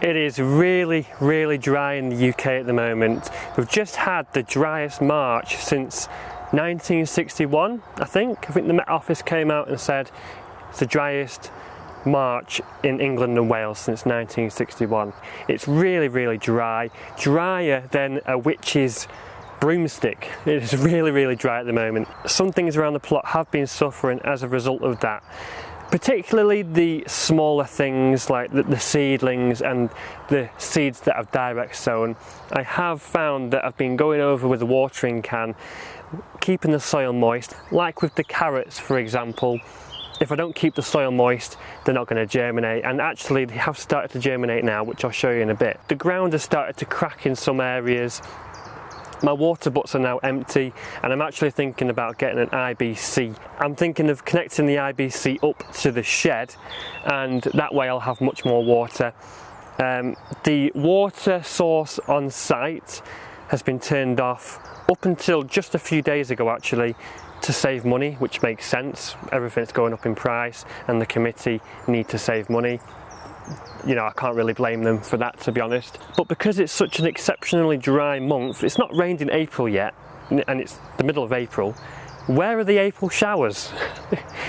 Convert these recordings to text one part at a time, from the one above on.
It is really, really dry in the UK at the moment. We've just had the driest March since 1961, I think. I think the Met Office came out and said it's the driest March in England and Wales since 1961. It's really, really dry. Drier than a witch's broomstick. It is really, really dry at the moment. Some things around the plot have been suffering as a result of that. Particularly the smaller things like the seedlings and the seeds that I've direct sown. I have found that I've been going over with a watering can, keeping the soil moist. Like with the carrots, for example, if I don't keep the soil moist, they're not going to germinate, and actually they have started to germinate now, which I'll show you in a bit. The ground has started to crack in some areas. My water butts are now empty, and I'm actually thinking about getting an IBC. I'm thinking of connecting the IBC up to the shed, and that way I'll have much more water. The water source on site has been turned off up until just a few days ago actually, to save money, which makes sense. Everything's going up in price and the committee need to save money. You know, I can't really blame them for that, to be honest. But because it's such an exceptionally dry month, it's not rained in April yet, and it's the middle of April. Where are the April showers?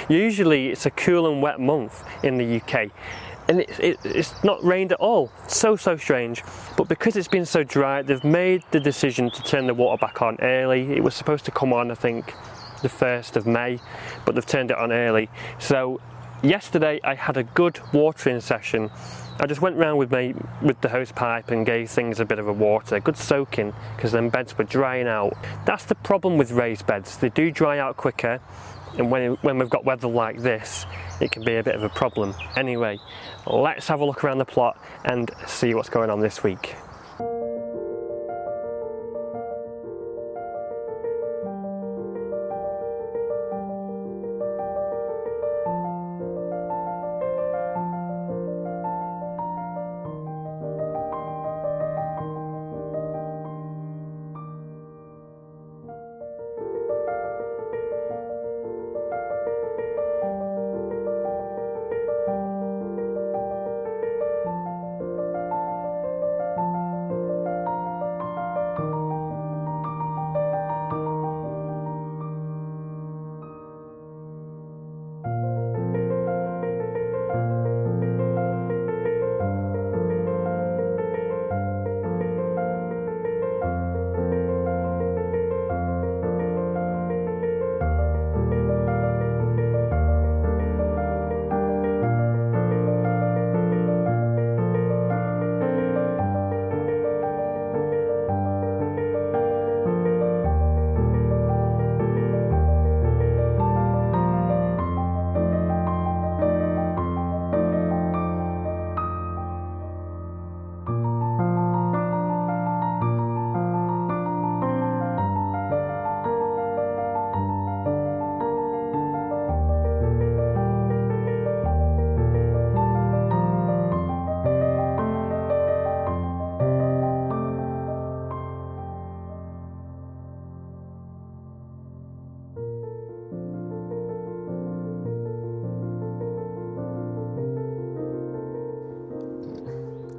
Usually it's a cool and wet month in the UK, and it's not rained at all. So strange. But because it's been so dry, they've made the decision to turn the water back on early. It was supposed to come on, I think, the 1st of May, but they've turned it on early. So yesterday I had a good watering session. I just went round with the hose pipe and gave things a bit of a water, good soaking, because then beds were drying out. That's the problem with raised beds, they do dry out quicker, and when we've got weather like this, it can be a bit of a problem. Anyway, let's have a look around the plot and see what's going on this week.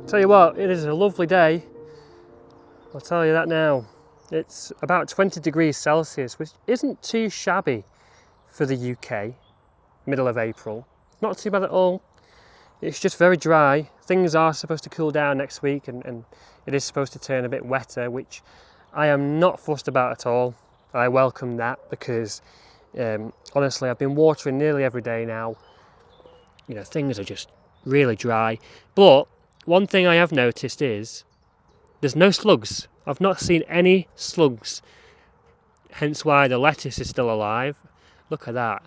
Tell you what, it is a lovely day, I'll tell you that now. It's about 20 degrees Celsius, which isn't too shabby for the UK, middle of April. Not too bad at all. It's just very dry. Things are supposed to cool down next week, and it is supposed to turn a bit wetter, which I am not fussed about at all. I welcome that because honestly, I've been watering nearly every day now. You know, things are just really dry. But one thing I have noticed is there's no slugs. I've not seen any slugs, hence why the lettuce is still alive. Look at that.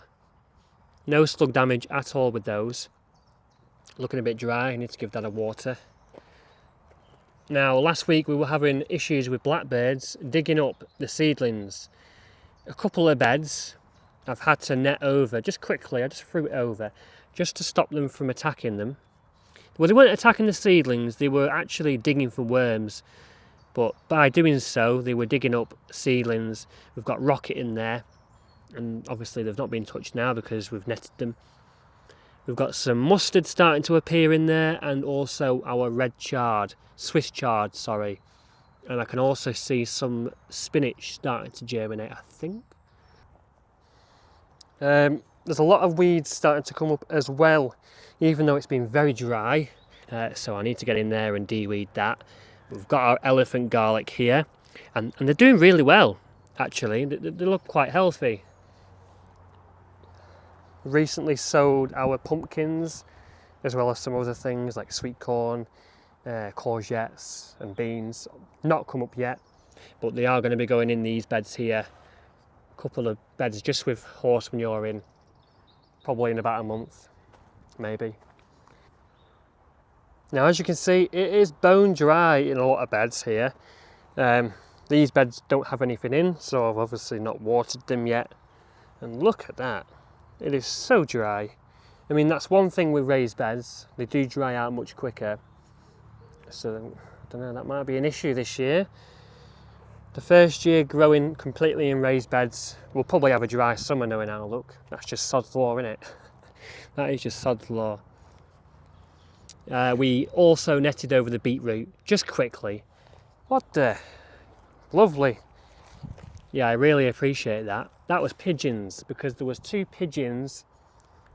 No slug damage at all with those. Looking a bit dry, I need to give that a water. Now, last week we were having issues with blackbirds digging up the seedlings. A couple of beds I've had to net over, just quickly, I just threw it over, just to stop them from attacking them. Well, they weren't attacking the seedlings, they were actually digging for worms. But by doing so, they were digging up seedlings. We've got rocket in there, and obviously they've not been touched now because we've netted them. We've got some mustard starting to appear in there, and also our red chard, Swiss chard, sorry. And I can also see some spinach starting to germinate, I think. There's a lot of weeds starting to come up as well, even though it's been very dry. So I need to get in there and de-weed that. We've got our elephant garlic here, and they're doing really well, actually. They look quite healthy. Recently sowed our pumpkins, as well as some other things like sweet corn, courgettes and beans. Not come up yet, but they are going to be going in these beds here. A couple of beds just with horse manure in, probably in about a month, maybe. Now, as you can see, it is bone dry in a lot of beds here. These beds don't have anything in, so I've obviously not watered them yet. And look at that. It is so dry. I mean, that's one thing with raised beds. They do dry out much quicker. So, I don't know, that might be an issue this year. The first year growing completely in raised beds, we'll probably have a dry summer knowing how to look. That's just sod's law, isn't it? That is just sod's law. We also netted over the beetroot, just quickly. What the? Lovely. Yeah, I really appreciate that. That was pigeons, because there was 2 pigeons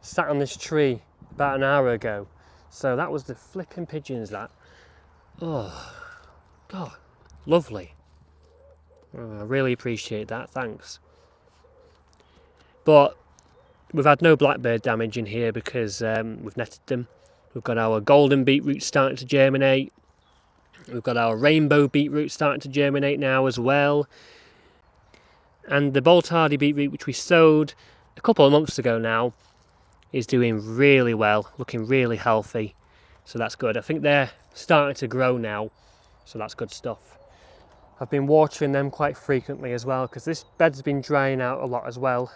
sat on this tree about an hour ago. So that was the flipping pigeons, that. Oh, God, lovely. Oh, I really appreciate that, thanks. But we've had no blackbird damage in here because we've netted them. We've got our golden beetroot starting to germinate. We've got our rainbow beetroot starting to germinate now as well. And the bolt hardy beetroot, which we sowed a couple of months ago now, is doing really well, looking really healthy. So that's good. I think they're starting to grow now, so that's good stuff. I've been watering them quite frequently as well, because this bed's been drying out a lot as well.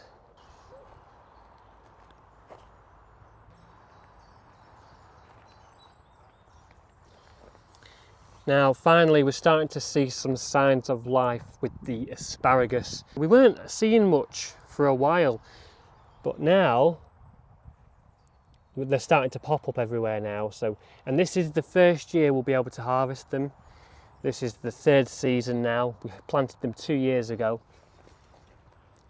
Now finally we're starting to see some signs of life with the asparagus. We weren't seeing much for a while, but now they're starting to pop up everywhere now. And this is the first year we'll be able to harvest them. This is the 3rd season now. We planted them 2 years ago.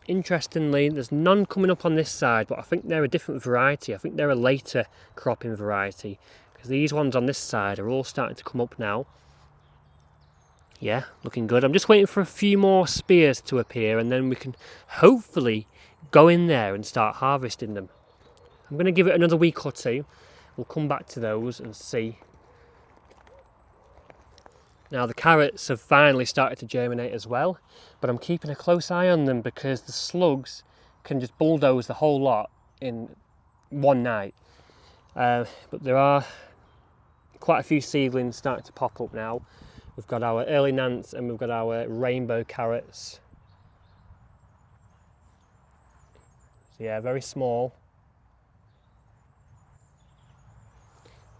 Interestingly, there's none coming up on this side, but I think they're a different variety. I think they're a later cropping variety, because these ones on this side are all starting to come up now. Yeah, looking good. I'm just waiting for a few more spears to appear, and then we can hopefully go in there and start harvesting them. I'm going to give it another week or 2. We'll come back to those and see. Now the carrots have finally started to germinate as well, but I'm keeping a close eye on them because the slugs can just bulldoze the whole lot in one night. But there are quite a few seedlings starting to pop up now. We've got our early nants and we've got our rainbow carrots. So yeah, very small.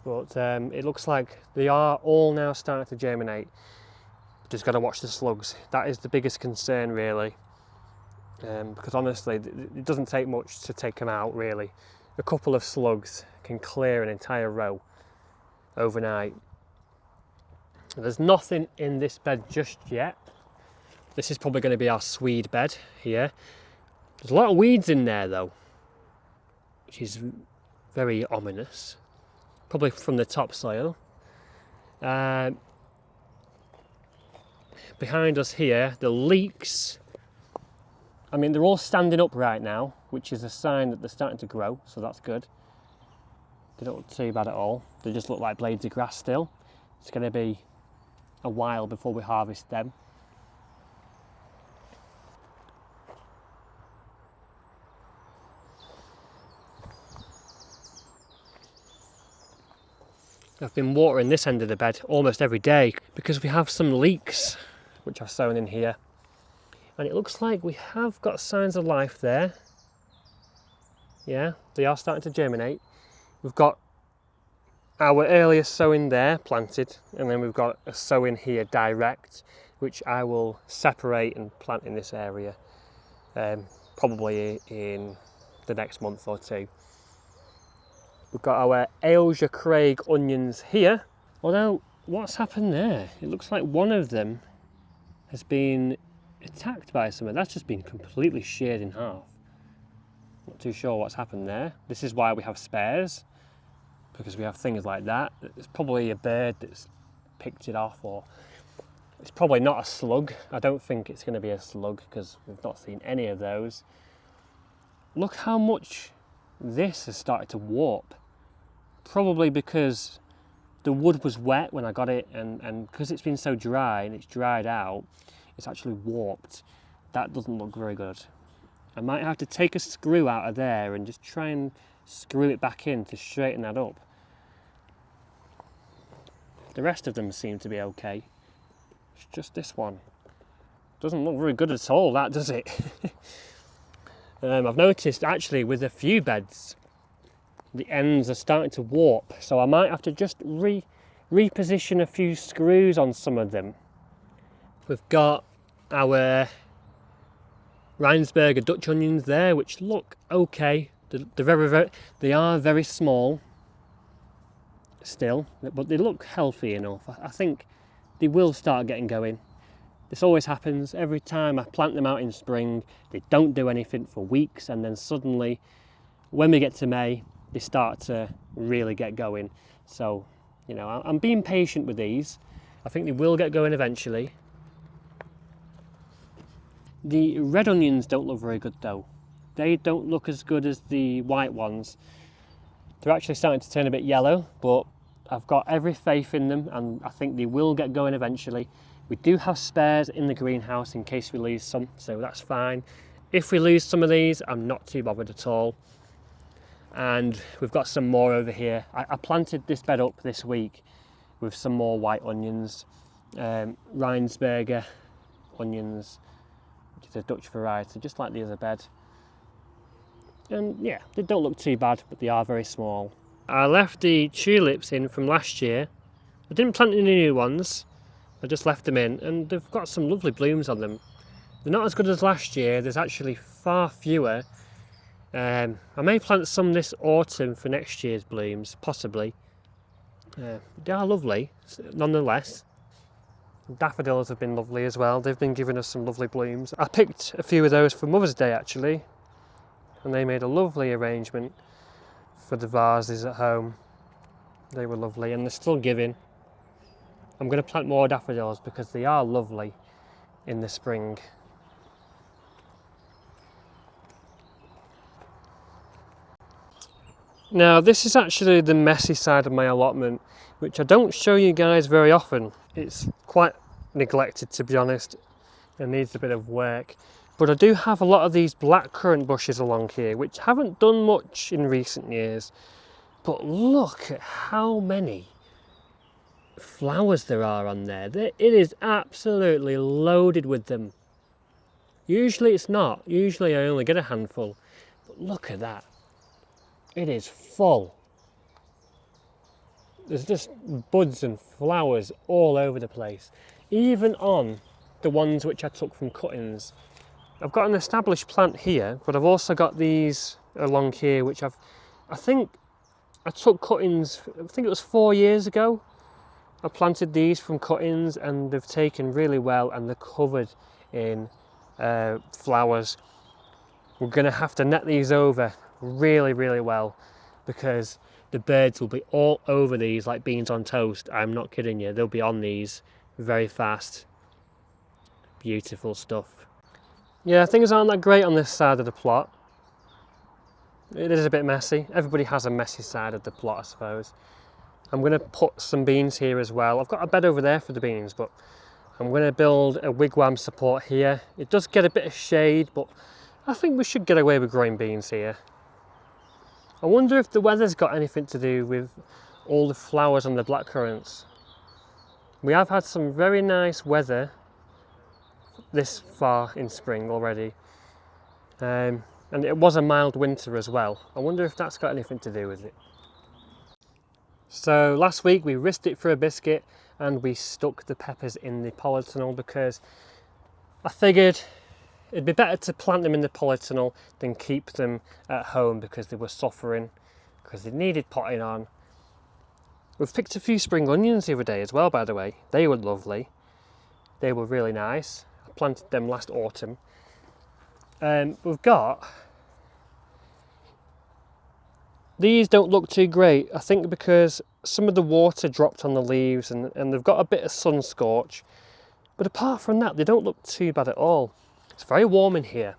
But it looks like they are all now starting to germinate. Just got to watch the slugs. That is the biggest concern really. Because honestly, it doesn't take much to take them out really. A couple of slugs can clear an entire row overnight. There's nothing in this bed just yet. This is probably going to be our swede bed here. There's a lot of weeds in there though, which is very ominous. Probably from the topsoil. Behind us here, the leeks, I mean, they're all standing up right now, which is a sign that they're starting to grow, so that's good. They don't look too bad at all. They just look like blades of grass still. It's going to be a while before we harvest them. I've been watering this end of the bed almost every day because we have some leeks which I've sown in here, and it looks like we have got signs of life there. Yeah, they are starting to germinate. We've got our earliest sowing there planted, and then we've got a sowing here direct, which I will separate and plant in this area probably in the next month or 2. We've got our Ailsa Craig onions here. Although, what's happened there? It looks like one of them has been attacked by something. That's just been completely sheared in half. Not too sure what's happened there. This is why we have spares, because we have things like that. It's probably a bird that's picked it off, or it's probably not a slug. I don't think it's going to be a slug because we've not seen any of those. Look how much this has started to warp. Probably because the wood was wet when I got it, and because it's been so dry and it's dried out, it's actually warped. That doesn't look very good. I might have to take a screw out of there and just try and screw it back in to straighten that up. The rest of them seem to be okay. It's just this one. Doesn't look very good at all, that, does it? I've noticed actually with a few beds, the ends are starting to warp, so I might have to just reposition a few screws on some of them. We've got our Rheinsberger Dutch onions there, which look okay. They are very small still, but they look healthy enough. I think they will start getting going. This always happens every time I plant them out in spring. They don't do anything for weeks, and then suddenly when we get to May, they start to really get going. So, you know, I'm being patient with these. I think they will get going eventually. The red onions don't look very good though. They don't look as good as the white ones. They're actually starting to turn a bit yellow, but I've got every faith in them, and I think they will get going eventually. We do have spares in the greenhouse in case we lose some, so that's fine. If we lose some of these, I'm not too bothered at all. And we've got some more over here. I planted this bed up this week with some more white onions, Rheinsberger onions, which is a Dutch variety, just like the other bed. And yeah, they don't look too bad, but they are very small. I left the tulips in from last year. I didn't plant any new ones, I just left them in, and they've got some lovely blooms on them. They're not as good as last year, there's actually far fewer. I may plant some this autumn for next year's blooms, possibly. They are lovely, nonetheless. Daffodils have been lovely as well, they've been giving us some lovely blooms. I picked a few of those for Mother's Day actually, and they made a lovely arrangement for the vases at home. They were lovely, and they're still giving. I'm going to plant more daffodils because they are lovely in the spring. Now this is actually the messy side of my allotment, which I don't show you guys very often. It's quite neglected, to be honest, and needs a bit of work. But I do have a lot of these blackcurrant bushes along here, which haven't done much in recent years. But look at how many flowers there are on there. It is absolutely loaded with them. Usually it's not. Usually I only get a handful. But look at that. It is full. There's just buds and flowers all over the place. Even on the ones which I took from cuttings. I've got an established plant here, but I've also got these along here which I think I took cuttings, I think it was 4 years ago. I planted these from cuttings and they've taken really well, and they're covered in flowers. We're going to have to net these over really well, because the birds will be all over these like beans on toast. I'm not kidding you, they'll be on these very fast. Beautiful stuff. Yeah, things aren't that great on this side of the plot. It is a bit messy. Everybody has a messy side of the plot, I suppose. I'm going to put some beans here as well. I've got a bed over there for the beans, but I'm going to build a wigwam support here. It does get a bit of shade, but I think we should get away with growing beans here. I wonder if the weather's got anything to do with all the flowers on the blackcurrants. We have had some very nice weather this far in spring already. And it was a mild winter as well. I wonder if that's got anything to do with it. So last week we risked it for a biscuit and we stuck the peppers in the polytunnel because I figured it'd be better to plant them in the polytunnel than keep them at home because they were suffering. because they needed potting on. We've picked a few spring onions the other day as well, by the way. They were lovely. They were really nice. I planted them last autumn. We've got... These don't look too great, I think because some of the water dropped on the leaves and they've got a bit of sun scorch. But apart from that, they don't look too bad at all. It's very warm in here.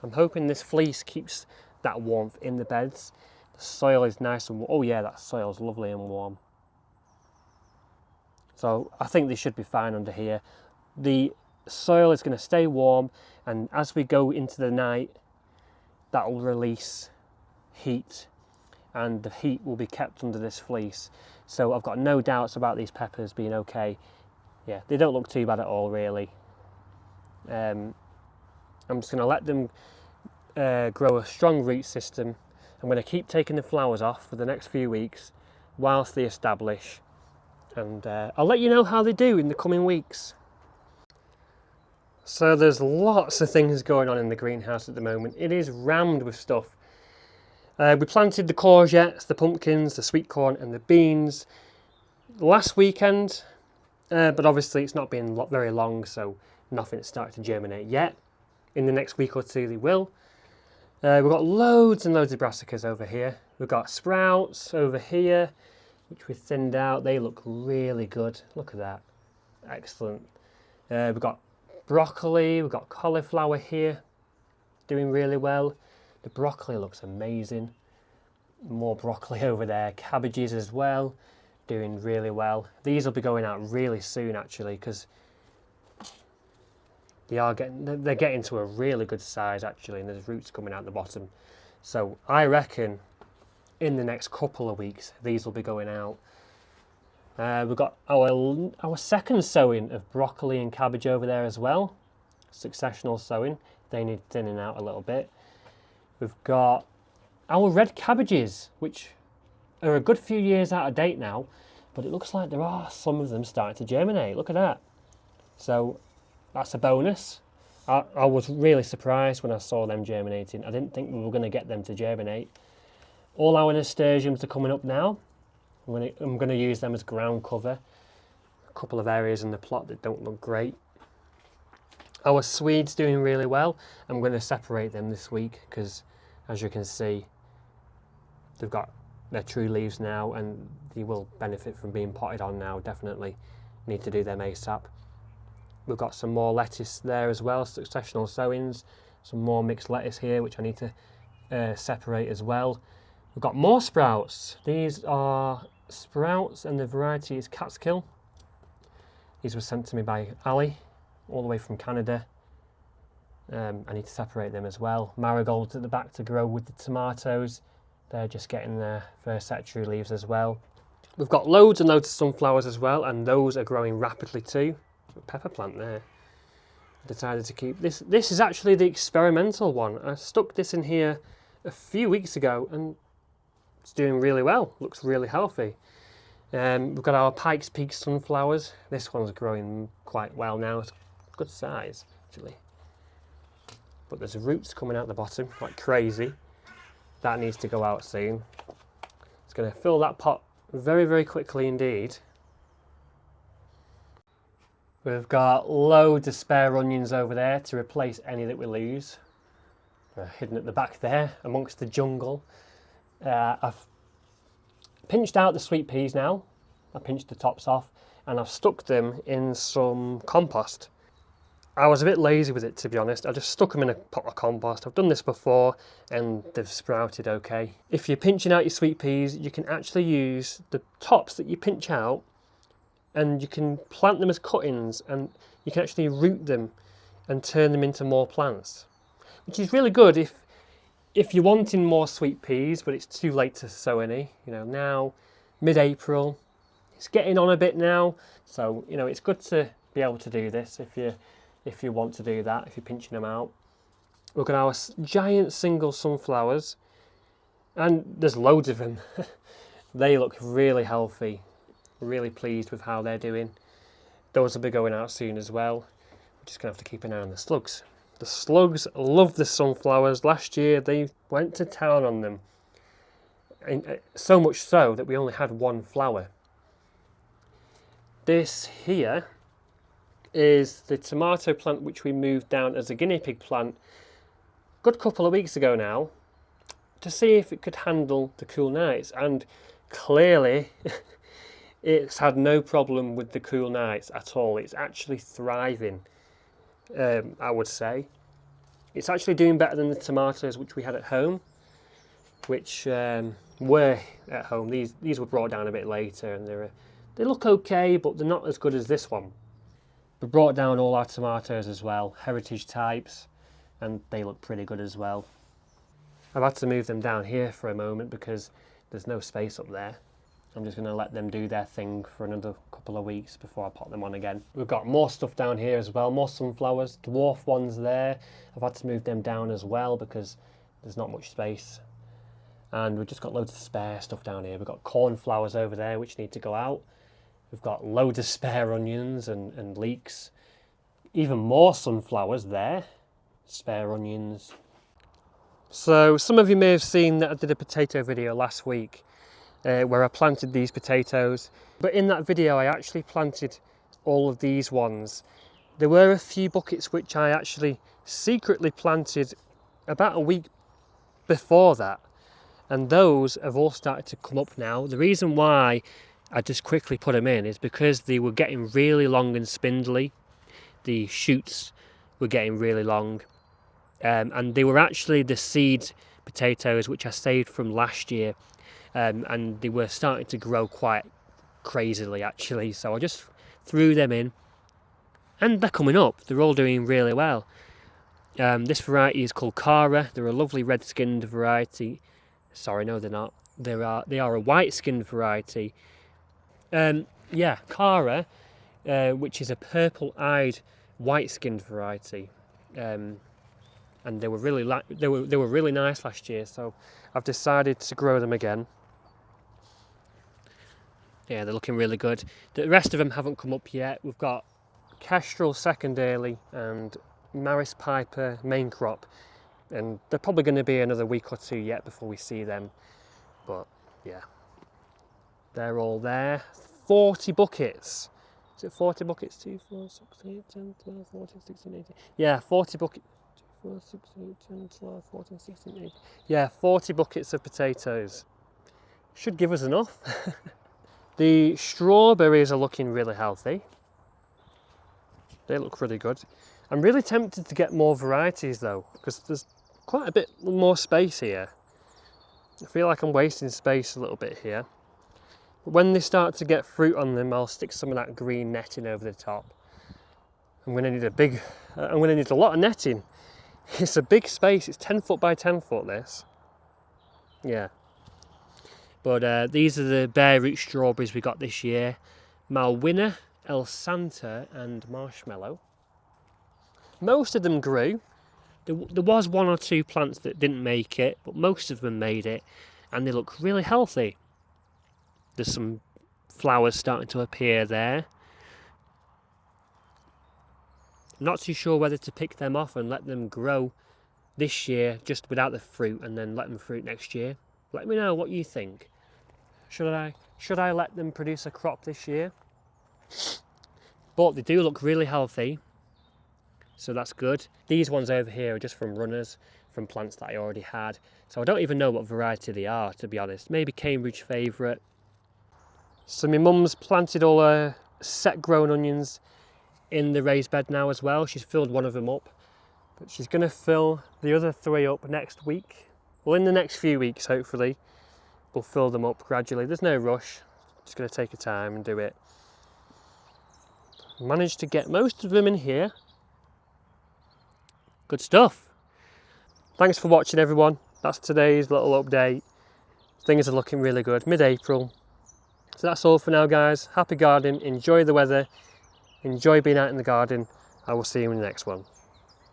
I'm hoping this fleece keeps that warmth in the beds. The soil is nice and warm. Oh yeah, that soil's lovely and warm. So I think they should be fine under here. The soil is going to stay warm, and as we go into the night, that will release heat, and the heat will be kept under this fleece. So I've got no doubts about these peppers being okay. Yeah, they don't look too bad at all, really. I'm just going to let them grow a strong root system. I'm going to keep taking the flowers off for the next few weeks whilst they establish, and I'll let you know how they do in the coming weeks. So there's lots of things going on in the greenhouse at the moment. It is rammed with stuff. We planted the courgettes, the pumpkins, the sweet corn and the beans last weekend, but obviously it's not been very long, so nothing's started to germinate yet. In the next week or two they will. We've got loads and loads of brassicas over here. We've got sprouts over here, which we thinned out. They look really good. Look at that. Excellent. We've got broccoli, we've got cauliflower here, doing really well. The broccoli looks amazing. More broccoli over there. Cabbages as well, doing really well. These will be going out really soon actually, because they're getting to a really good size actually, and there's roots coming out the bottom. So I reckon in the next couple of weeks these will be going out. We've got our second sowing of broccoli and cabbage over there as well. Successional sowing. They need thinning out a little bit. We've got our red cabbages, which are a good few years out of date now, but it looks like there are some of them starting to germinate. Look at that. So that's a bonus. I was really surprised when I saw them germinating. I didn't think we were going to get them to germinate. All our nasturtiums are coming up now. I'm going to use them as ground cover. A couple of areas in the plot that don't look great. Our swedes doing really well. I'm going to separate them this week because, as you can see, they've got their true leaves now and they will benefit from being potted on now, definitely. Need to do them ASAP. We've got some more lettuce there as well, successional sowings. Some more mixed lettuce here, which I need to separate as well. We've got more sprouts. These are sprouts and the variety is Catskill. These were sent to me by Ali, all the way from Canada. I need to separate them as well. Marigolds at the back to grow with the tomatoes. They're just getting their first set of true leaves as well. We've got loads and loads of sunflowers as well, and those are growing rapidly too. A pepper plant there. I decided to keep this. This is actually the experimental one. I stuck this in here a few weeks ago and it's doing really well. Looks really healthy. We've got our Pikes Peak sunflowers. This one's growing quite well now. It's a good size actually. But there's roots coming out the bottom like crazy. That needs to go out soon. It's going to fill that pot very, very quickly indeed. We've got loads of spare onions over there to replace any that we lose. They're hidden at the back there amongst the jungle. I've pinched out the sweet peas now. I pinched the tops off and I've stuck them in some compost. I was a bit lazy with it, to be honest. I just stuck them in a pot of compost. I've done this before and they've sprouted okay. If you're pinching out your sweet peas, you can actually use the tops that you pinch out and you can plant them as cuttings and you can actually root them and turn them into more plants, which is really good if you're wanting more sweet peas but it's too late to sow any. You know, now mid-April, it's getting on a bit now, so you know it's good to be able to do this if you want to do that, if you're pinching them out. We've got our giant single sunflowers and there's loads of them. They look really healthy. Really pleased with how they're doing. Those will be going out soon as well. We're just going to have to keep an eye on the slugs. The slugs love the sunflowers. Last year they went to town on them. So much so that we only had one flower. This here is the tomato plant which we moved down as a guinea pig plant a good couple of weeks ago now, to see if it could handle the cool nights, and clearly it's had no problem with the cool nights at all. It's actually thriving, I would say. It's actually doing better than the tomatoes which we had at home, which were at home. These were brought down a bit later, and they look okay, but they're not as good as this one. We brought down all our tomatoes as well, heritage types, and they look pretty good as well. I've had to move them down here for a moment because there's no space up there. I'm just going to let them do their thing for another couple of weeks before I pop them on again. We've got more stuff down here as well, more sunflowers, dwarf ones there. I've had to move them down as well because there's not much space. And we've just got loads of spare stuff down here. We've got cornflowers over there which need to go out. We've got loads of spare onions and leeks. Even more sunflowers there, spare onions. So some of you may have seen that I did a potato video last week where I planted these potatoes. But in that video I actually planted all of these ones. There were a few buckets which I actually secretly planted about a week before that. And those have all started to come up now. The reason why I just quickly put them in is because they were getting really long and spindly. The shoots were getting really long. And they were actually the seed potatoes which I saved from last year. And they were starting to grow quite crazily actually. So I just threw them in. And they're coming up. They're all doing really well. This variety is called Cara. They're a lovely red-skinned variety. Sorry, no, they're not. They are a white-skinned variety. Yeah, Cara, which is a purple-eyed, white-skinned variety, and they were really nice last year. So I've decided to grow them again. Yeah, they're looking really good. The rest of them haven't come up yet. We've got Kestrel second early and Maris Piper main crop. And they're probably going to be another week or two yet before we see them. But yeah, they're all there. 40 buckets. Is it 40 buckets? 2, 4, 6, 8, 10, 12, 14, 16, 18. Yeah, 40 buckets. 2, 4, 6, 8, 10, 12, 14, 16, 18. Yeah, 40 buckets of potatoes. Should give us enough. The strawberries are looking really healthy. They look really good. I'm really tempted to get more varieties though, because there's quite a bit more space here. I feel like I'm wasting space a little bit here. But when they start to get fruit on them, I'll stick some of that green netting over the top. I'm going to need a lot of netting. It's a big space. It's 10 foot by 10 foot this. Yeah. But these are the bare root strawberries we got this year. Malwina, El Santa and Marshmallow. Most of them grew. There was 1 or 2 plants that didn't make it, but most of them made it, and they look really healthy. There's some flowers starting to appear there. I'm not too sure whether to pick them off and let them grow this year just without the fruit and then let them fruit next year. Let me know what you think. Should I let them produce a crop this year? But they do look really healthy. So that's good. These ones over here are just from runners, from plants that I already had. So I don't even know what variety they are, to be honest. Maybe Cambridge favourite. So my mum's planted all her set-grown onions in the raised bed now as well. She's filled one of them up. But she's going to fill the other 3 up next week. Well, in the next few weeks, hopefully. We'll fill them up gradually. There's no rush. Just going to take your time and do it. Managed to get most of them in here. Good stuff. Thanks for watching everyone. That's today's little update. Things are looking really good, mid-April. So that's all for now guys. Happy gardening, enjoy the weather, enjoy being out in the garden. I will see you in the next one.